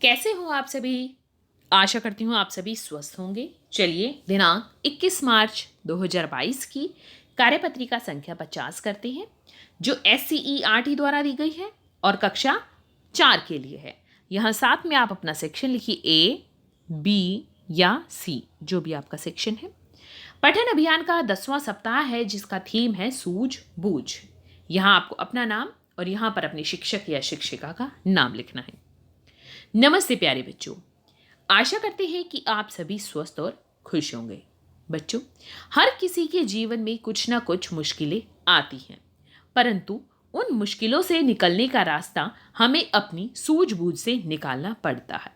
कैसे हो आप सभी? आशा करती हूँ आप सभी स्वस्थ होंगे। चलिए दिनांक 21 मार्च 2022 की कार्यपत्रिका संख्या 50 करते हैं, जो SCERT द्वारा दी गई है और कक्षा 4 के लिए है। यहाँ साथ में आप अपना सेक्शन लिखिए, A, B या C, जो भी आपका सेक्शन है। पठन अभियान का 10वां सप्ताह है, जिसका थीम है सूझबूझ। यहाँ आपको अपना नाम और यहाँ पर अपने शिक्षक या शिक्षिका का नाम लिखना है। नमस्ते प्यारे बच्चों, आशा करते हैं कि आप सभी स्वस्थ और खुश होंगे। बच्चों, हर किसी के जीवन में कुछ ना कुछ मुश्किलें आती हैं, परंतु उन मुश्किलों से निकलने का रास्ता हमें अपनी सूझबूझ से निकालना पड़ता है।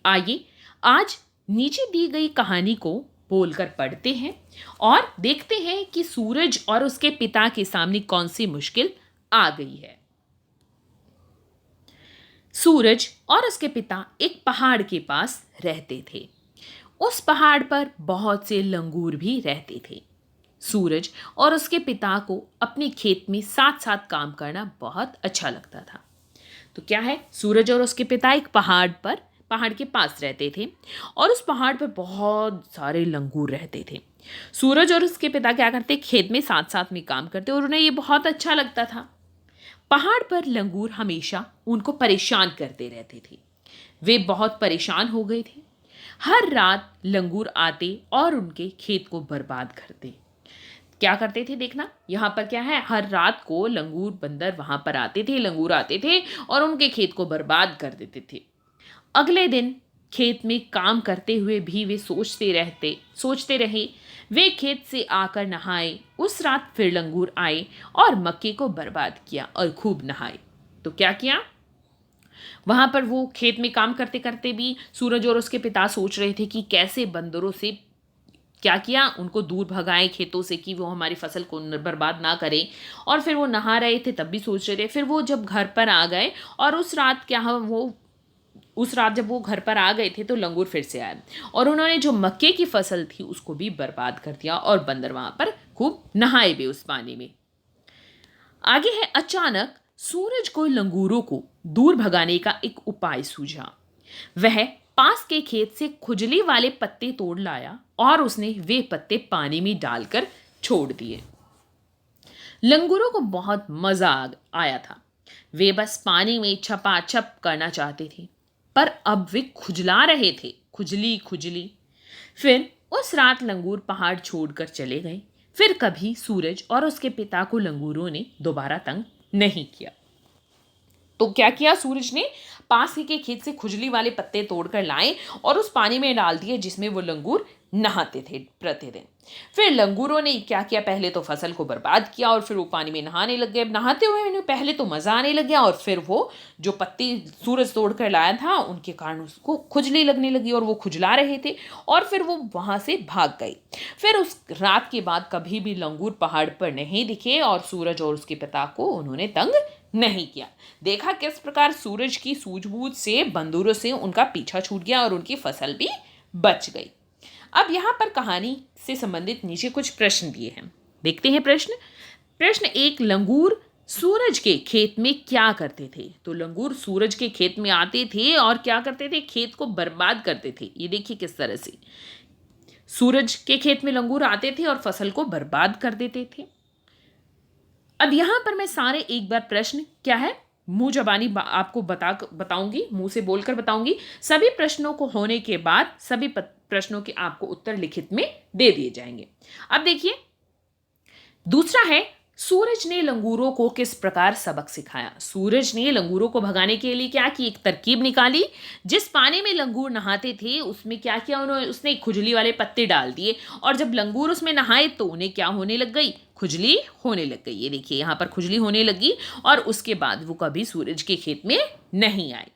आइए आज नीचे दी गई कहानी को बोलकर पढ़ते हैं और देखते हैं कि सूरज और उसके पिता के सामने कौन सी मुश्किल आ गई है। सूरज और उसके पिता एक पहाड़ के पास रहते थे। उस पहाड़ पर बहुत से लंगूर भी रहते थे। सूरज और उसके पिता को अपने खेत में साथ साथ काम करना बहुत अच्छा लगता था। तो क्या है, सूरज और उसके पिता एक पहाड़ के पास रहते थे और उस पहाड़ पर बहुत सारे लंगूर रहते थे। सूरज और उसके पिता क्या करते, खेत में साथ साथ में काम करते और उन्हें ये बहुत अच्छा लगता था। पहाड़ पर लंगूर हमेशा उनको परेशान करते रहते थे। वे बहुत परेशान हो गए थे। हर रात लंगूर आते और उनके खेत को बर्बाद करते। क्या करते थे देखना, यहाँ पर क्या है, हर रात को लंगूर बंदर वहां पर आते थे, लंगूर आते थे और उनके खेत को बर्बाद कर देते थे। अगले दिन खेत में काम करते हुए भी वे सोचते रहे। वे खेत से आकर नहाए। उस रात फिर लंगूर आए और मक्के को बर्बाद किया और खूब नहाए। तो क्या किया, वहां पर वो खेत में काम करते करते भी सूरज और उसके पिता सोच रहे थे कि कैसे बंदरों से क्या किया, उनको दूर भगाएं खेतों से कि वो हमारी फसल को बर्बाद ना करें। और फिर वो नहा रहे थे तब भी सोच रहे थे। फिर वो जब घर पर आ गए और उस रात जब वो घर पर आ गए थे तो लंगूर फिर से आए और उन्होंने जो मक्के की फसल थी उसको भी बर्बाद कर दिया और बंदर वहां पर खूब नहाए भी उस पानी में। आगे है, अचानक सूरज को लंगूरों को दूर भगाने का एक उपाय सूझा। वह पास के खेत से खुजली वाले पत्ते तोड़ लाया और उसने वे पत्ते पानी में डालकर छोड़ दिए। लंगूरों को बहुत मजा आया था। वे बस पानी में छपाछप करना चाहते थे, पर अब वे खुजला रहे थे, खुजली खुजली। फिर उस रात लंगूर पहाड़ छोड़कर चले गए। फिर कभी सूरज और उसके पिता को लंगूरों ने दोबारा तंग नहीं किया। तो क्या किया, सूरज ने पास ही के खेत से खुजली वाले पत्ते तोड़कर लाए और उस पानी में डाल दिए जिसमें वो लंगूर नहाते थे प्रतिदिन। फिर लंगूरों ने क्या किया, पहले तो फसल को बर्बाद किया और फिर वो पानी में नहाने लग गए। नहाते हुए उन्हें पहले तो मजा आने लग गया और फिर वो जो पत्ते सूरज तोड़ कर लाया था उनके कारण उसको खुजली लगने लगी और वो खुजला रहे थे और फिर वो वहां से भाग गई। फिर उस रात के बाद कभी भी लंगूर पहाड़ पर नहीं दिखे और सूरज और उसके पिता को उन्होंने तंग नहीं किया। देखा किस प्रकार सूरज की सूझबूझ से बंदरों से उनका पीछा छूट गया और उनकी फसल भी बच गई। अब यहाँ पर कहानी से संबंधित नीचे कुछ प्रश्न दिए हैं, देखते हैं प्रश्न। प्रश्न 1, लंगूर सूरज के खेत में क्या करते थे? तो लंगूर सूरज के खेत में आते थे और क्या करते थे, खेत को बर्बाद करते थे। ये देखिए किस तरह से सूरज के खेत में लंगूर आते थे और फसल को बर्बाद कर देते थे। अब यहां पर मैं सारे एक बार प्रश्न क्या है मुंह जबानी आपको बताऊंगी, मुंह से बोलकर बताऊंगी। सभी प्रश्नों को होने के बाद सभी प्रश्नों के आपको उत्तर लिखित में दे दिए जाएंगे। अब देखिए, दूसरा है, सूरज ने लंगूरों को किस प्रकार सबक सिखाया? सूरज ने लंगूरों को भगाने के लिए क्या की, एक तरकीब निकाली। जिस पानी में लंगूर नहाते थे उसमें क्या किया, उसने खुजली वाले पत्ते डाल दिए और जब लंगूर उसमें नहाए तो उन्हें क्या होने लग गई, खुजली होने लग गई। ये देखिए यहाँ पर खुजली होने लगी और उसके बाद वो कभी सूरज के खेत में नहीं आए।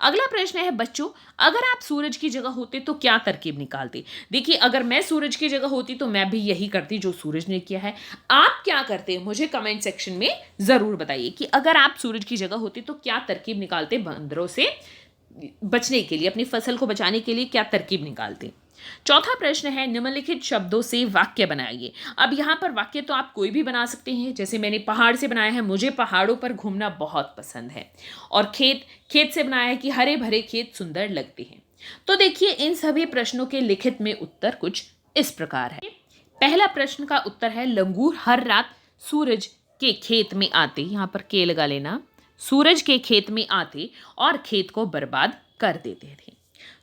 अगला प्रश्न है बच्चों, अगर आप सूरज की जगह होते तो क्या तरकीब निकालते? देखिए, अगर मैं सूरज की जगह होती तो मैं भी यही करती जो सूरज ने किया है। आप क्या करते, मुझे कमेंट सेक्शन में जरूर बताइए कि अगर आप सूरज की जगह होती तो क्या तरकीब निकालते, बंदरों से बचने के लिए, अपनी फसल को बचाने के लिए क्या तरकीब निकालते। चौथा प्रश्न है निम्नलिखित शब्दों से वाक्य बनाइए। अब यहाँ पर वाक्य तो आप कोई भी बना सकते हैं, जैसे मैंने पहाड़ से बनाया है, मुझे पहाड़ों पर घूमना बहुत पसंद है। और खेत से बनाया है कि हरे भरे खेत सुंदर लगते हैं। तो देखिए इन सभी प्रश्नों के लिखित में उत्तर कुछ इस प्रकार है। पहला प्रश्न का उत्तर है लंगूर हर रात सूरज के खेत में आते, यहाँ पर के लगा लेना, सूरज के खेत में आते और खेत को बर्बाद कर देते थे।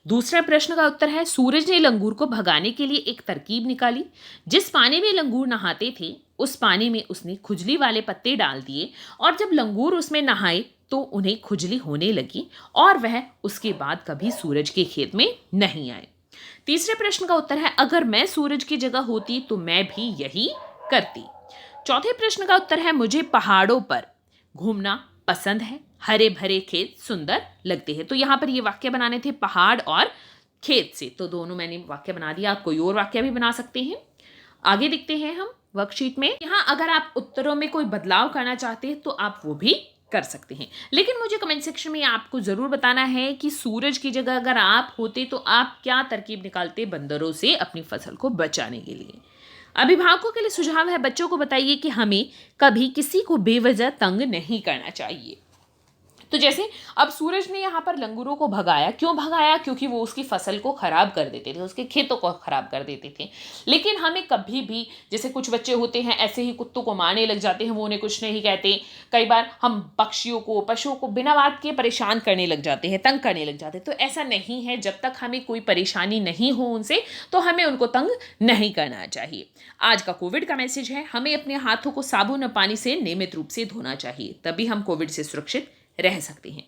दूसरा प्रश्न का उत्तर है सूरज ने लंगूर को भगाने के लिए एक तरकीब निकाली। जिस पानी में लंगूर नहाते थे उस पानी में उसने खुजली वाले पत्ते डाल दिए और जब लंगूर उसमें नहाए तो उन्हें खुजली होने लगी और वह उसके बाद कभी सूरज के खेत में नहीं आए। तीसरे प्रश्न का उत्तर है अगर मैं सूरज की जगह होती तो मैं भी यही करती। चौथे प्रश्न का उत्तर है मुझे पहाड़ों पर घूमना पसंद है, हरे भरे खेत सुंदर लगते हैं। तो यहाँ पर ये वाक्य बनाने थे पहाड़ और खेत से, तो दोनों मैंने वाक्य बना दिया। आप कोई और वाक्य भी बना सकते हैं। आगे देखते हैं हम वर्कशीट में। यहाँ अगर आप उत्तरों में कोई बदलाव करना चाहते हैं तो आप वो भी कर सकते हैं, लेकिन मुझे कमेंट सेक्शन में आपको जरूर बताना है कि सूरज की जगह अगर आप होते तो आप क्या तरकीब निकालते बंदरों से अपनी फसल को बचाने के लिए। अभिभावकों के लिए सुझाव है बच्चों को बताइए कि हमें कभी किसी को बेवजह तंग नहीं करना चाहिए। तो जैसे अब सूरज ने यहाँ पर लंगूरों को भगाया, क्यों भगाया? क्योंकि वो उसकी फसल को खराब कर देते थे, उसके खेतों को खराब कर देते थे। लेकिन हमें कभी भी, जैसे कुछ बच्चे होते हैं ऐसे ही कुत्तों को मारने लग जाते हैं, वो उन्हें कुछ नहीं कहते। कई बार हम पक्षियों को पशुओं को बिना बात के परेशान करने लग जाते हैं, तंग करने लग जाते हैं। तो ऐसा नहीं है, जब तक हमें कोई परेशानी नहीं हो उनसे तो हमें उनको तंग नहीं करना चाहिए। आज का कोविड का मैसेज है हमें अपने हाथों को साबुन और पानी से नियमित रूप से धोना चाहिए, तभी हम कोविड से सुरक्षित रह सकते हैं।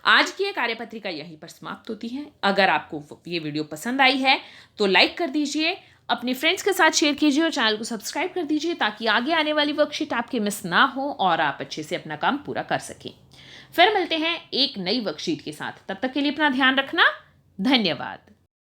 आज की ये कार्यपत्रिका यहीं पर समाप्त होती है। अगर आपको ये वीडियो पसंद आई है तो लाइक कर दीजिए, अपने फ्रेंड्स के साथ शेयर कीजिए और चैनल को सब्सक्राइब कर दीजिए ताकि आगे आने वाली वर्कशीट आपके मिस ना हो और आप अच्छे से अपना काम पूरा कर सकें। फिर मिलते हैं एक नई वर्कशीट के साथ, तब तक के लिए अपना ध्यान रखना। धन्यवाद।